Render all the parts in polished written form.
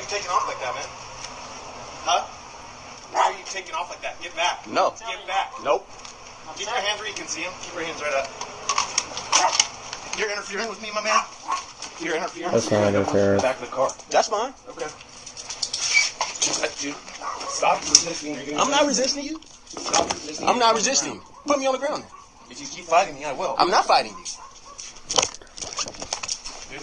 you taking off like that, man? Huh? Why are you taking off like that? Get back. No. Get back. Nope. Keep your hands where you can see them. Keep your hands right up. You're interfering with me, my man? You're interfering. That's not interference. Back of the car. That's fine. Okay. Dude, stop resisting. I'm not resisting you. Stop resisting. I'm not resisting you. Put me on the ground then. If you keep fighting me, I will. I'm not fighting you. Dude,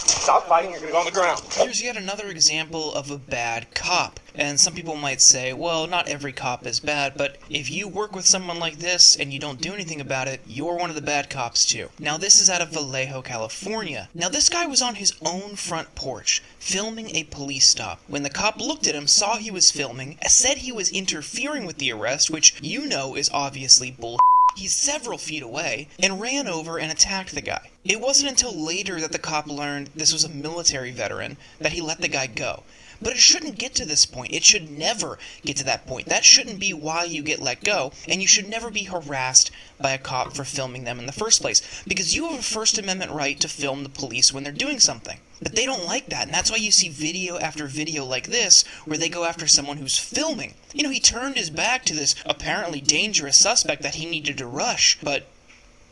stop fighting. You're gonna go on the ground. Here's yet another example of a bad cop. And some people might say, well, not every cop is bad, but if you work with someone like this and you don't do anything about it, you're one of the bad cops too. Now this is out of Vallejo, California. Now this guy was on his own front porch, filming a police stop. When the cop looked at him, saw he was filming, said he was interfering with the arrest, which you know is obviously bull. He's several feet away, and ran over and attacked the guy. It wasn't until later that the cop learned this was a military veteran that he let the guy go. But it shouldn't get to this point. It should never get to that point. That shouldn't be why you get let go, and you should never be harassed by a cop for filming them in the first place, because you have a First Amendment right to film the police when they're doing something. But they don't like that, and that's why you see video after video like this, where they go after someone who's filming. You know, he turned his back to this apparently dangerous suspect that he needed to rush, but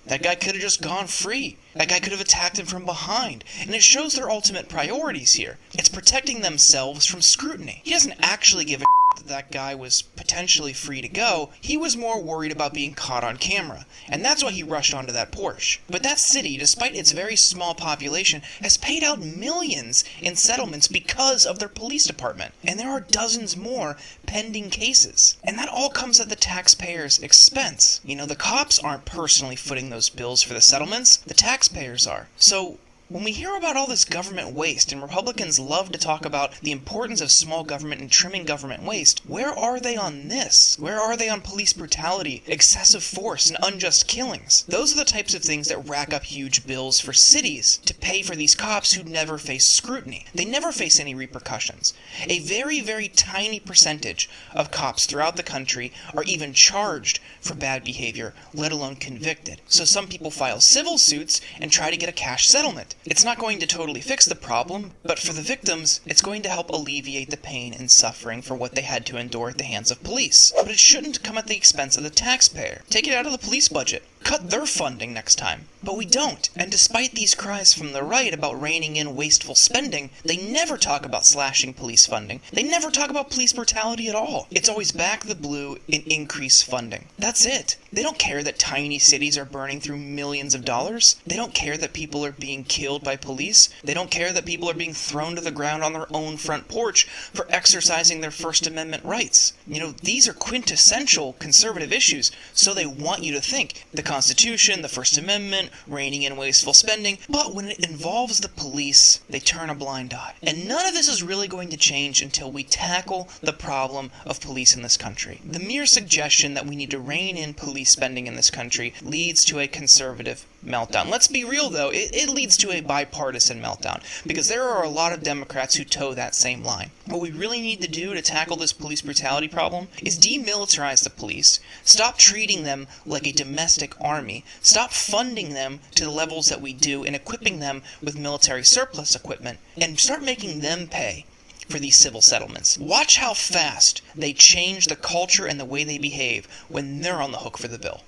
that guy could have just gone free. That guy could have attacked him from behind. And it shows their ultimate priorities here. It's protecting themselves from scrutiny. He doesn't actually give a that that guy was potentially free to go. He was more worried about being caught on camera. And that's why he rushed onto that Porsche. But that city, despite its very small population, has paid out millions in settlements because of their police department. And there are dozens more pending cases. And that all comes at the taxpayers' expense. You know, the cops aren't personally footing those bills for the settlements. The taxpayers are. So when we hear about all this government waste, and Republicans love to talk about the importance of small government and trimming government waste, where are they on this? Where are they on police brutality, excessive force, and unjust killings? Those are the types of things that rack up huge bills for cities to pay for these cops who never face scrutiny. They never face any repercussions. A very, very tiny percentage of cops throughout the country are even charged for bad behavior, let alone convicted. So some people file civil suits and try to get a cash settlement. It's not going to totally fix the problem, but for the victims, it's going to help alleviate the pain and suffering for what they had to endure at the hands of police. But it shouldn't come at the expense of the taxpayer. Take it out of the police budget. Cut their funding next time. But we don't. And despite these cries from the right about reining in wasteful spending, they never talk about slashing police funding. They never talk about police brutality at all. It's always back the blue and increase funding. That's it. They don't care that tiny cities are burning through millions of dollars. They don't care that people are being killed by police. They don't care that people are being thrown to the ground on their own front porch for exercising their First Amendment rights. You know, these are quintessential conservative issues, so they want you to think the Constitution, the First Amendment, reining in wasteful spending, but when it involves the police, they turn a blind eye. And none of this is really going to change until we tackle the problem of police in this country. The mere suggestion that we need to rein in police spending in this country leads to a conservative meltdown. Let's be real though, it leads to a bipartisan meltdown, because there are a lot of Democrats who toe that same line. What we really need to do to tackle this police brutality problem is demilitarize the police, stop treating them like a domestic army, stop funding them to the levels that we do and equipping them with military surplus equipment, and start making them pay for these civil settlements. Watch how fast they change the culture and the way they behave when they're on the hook for the bill.